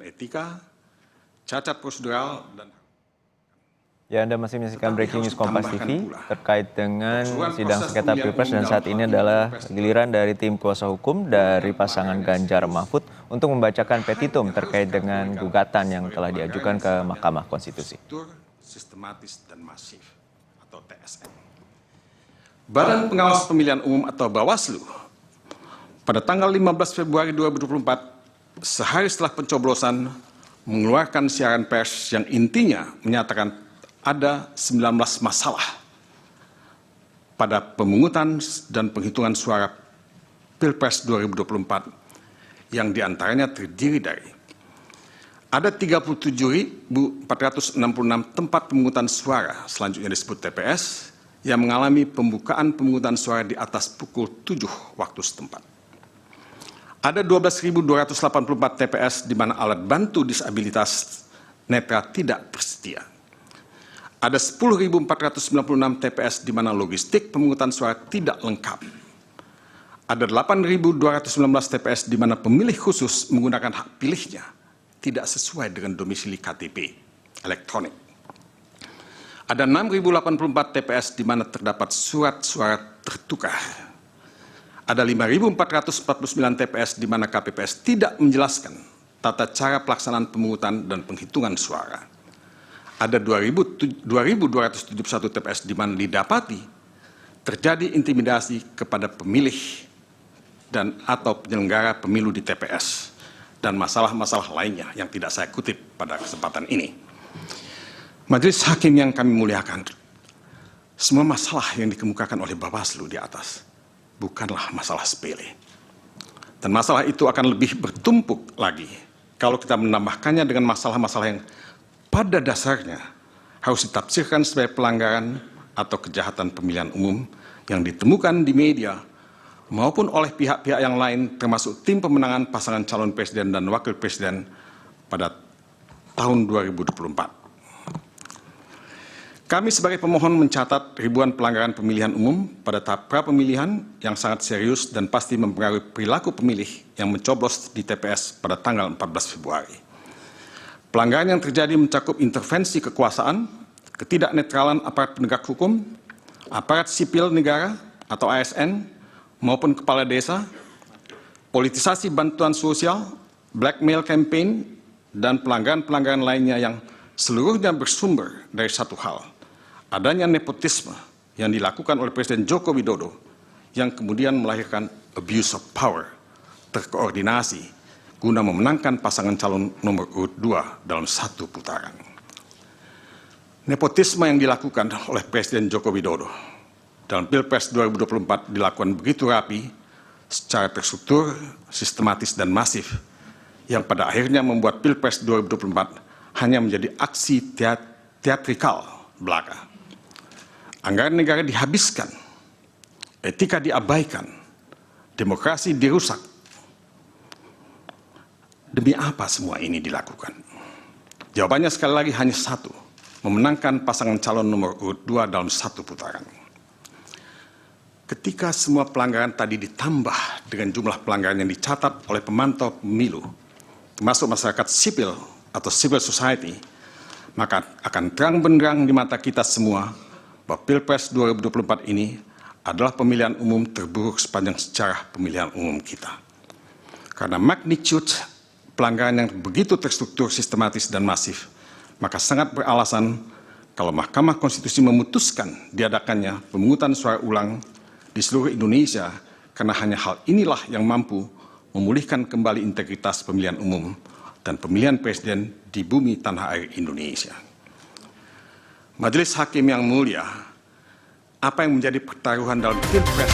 etika, cacat prosedural, dan Ya, Anda masih menyaksikan Breaking News Kompas TV terkait dengan sidang sengketa Pilpres, dan saat ini adalah giliran dari tim kuasa hukum dari pasangan Ganjar Mahfud untuk membacakan petitum terkait dengan gugatan yang telah diajukan ke Mahkamah Konstitusi. Sistematis dan masif atau TSM. Badan Pengawas Pemilihan Umum atau Bawaslu pada tanggal 15 Februari 2024, sehari setelah pencoblosan, mengeluarkan siaran pers yang intinya menyatakan ada 19 masalah pada pemungutan dan penghitungan suara Pilpres 2024 yang diantaranya terdiri dari ada 37.466 tempat pemungutan suara, selanjutnya disebut TPS, yang mengalami pembukaan pemungutan suara di atas pukul 7 waktu setempat. Ada 12.284 TPS di mana alat bantu disabilitas netra tidak tersedia. Ada 10.496 TPS di mana logistik pemungutan suara tidak lengkap. Ada 8.219 TPS di mana pemilih khusus menggunakan hak pilihnya tidak sesuai dengan domisili KTP elektronik. Ada 6.084 TPS di mana terdapat surat suara tertukar. Ada 5.449 TPS di mana KPPS tidak menjelaskan tata cara pelaksanaan pemungutan dan penghitungan suara. Ada 2.271 TPS di mana didapati terjadi intimidasi kepada pemilih dan atau penyelenggara pemilu di TPS, dan masalah-masalah lainnya yang tidak saya kutip pada kesempatan ini. Majelis Hakim yang kami muliakan, semua masalah yang dikemukakan oleh Bawaslu di atas bukanlah masalah sepele. Dan masalah itu akan lebih bertumpuk lagi kalau kita menambahkannya dengan masalah-masalah yang pada dasarnya harus ditafsirkan sebagai pelanggaran atau kejahatan pemilihan umum yang ditemukan di media maupun oleh pihak-pihak yang lain, termasuk tim pemenangan pasangan calon presiden dan wakil presiden pada tahun 2024. Kami sebagai pemohon mencatat ribuan pelanggaran pemilihan umum pada tahap pra-pemilihan yang sangat serius dan pasti mempengaruhi perilaku pemilih yang mencoblos di TPS pada tanggal 14 Februari. Pelanggaran yang terjadi mencakup intervensi kekuasaan, ketidaknetralan aparat penegak hukum, aparat sipil negara atau ASN, maupun kepala desa, politisasi bantuan sosial, blackmail campaign, dan pelanggaran-pelanggaran lainnya yang seluruhnya bersumber dari satu hal, adanya nepotisme yang dilakukan oleh Presiden Joko Widodo yang kemudian melahirkan abuse of power, terkoordinasi, guna memenangkan pasangan calon nomor urut 2 dalam satu putaran. Nepotisme yang dilakukan oleh Presiden Joko Widodo dalam Pilpres 2024 dilakukan begitu rapi, secara terstruktur, sistematis, dan masif, yang pada akhirnya membuat Pilpres 2024 hanya menjadi aksi teatrikal belaka. Anggaran negara dihabiskan, etika diabaikan, demokrasi dirusak. Demi apa semua ini dilakukan? Jawabannya sekali lagi hanya satu, memenangkan pasangan calon nomor urut 2 dalam satu putaran. Ketika semua pelanggaran tadi ditambah dengan jumlah pelanggaran yang dicatat oleh pemantau pemilu, termasuk masyarakat sipil atau civil society, maka akan terang benderang di mata kita semua bahwa Pilpres 2024 ini adalah pemilihan umum terburuk sepanjang sejarah pemilihan umum kita. Karena magnitude pelanggaran yang begitu terstruktur, sistematis, dan masif, maka sangat beralasan kalau Mahkamah Konstitusi memutuskan diadakannya pemungutan suara ulang di seluruh Indonesia, karena hanya hal inilah yang mampu memulihkan kembali integritas pemilihan umum dan pemilihan presiden di bumi tanah air Indonesia. Majelis Hakim yang mulia, apa yang menjadi pertaruhan dalam Pilpres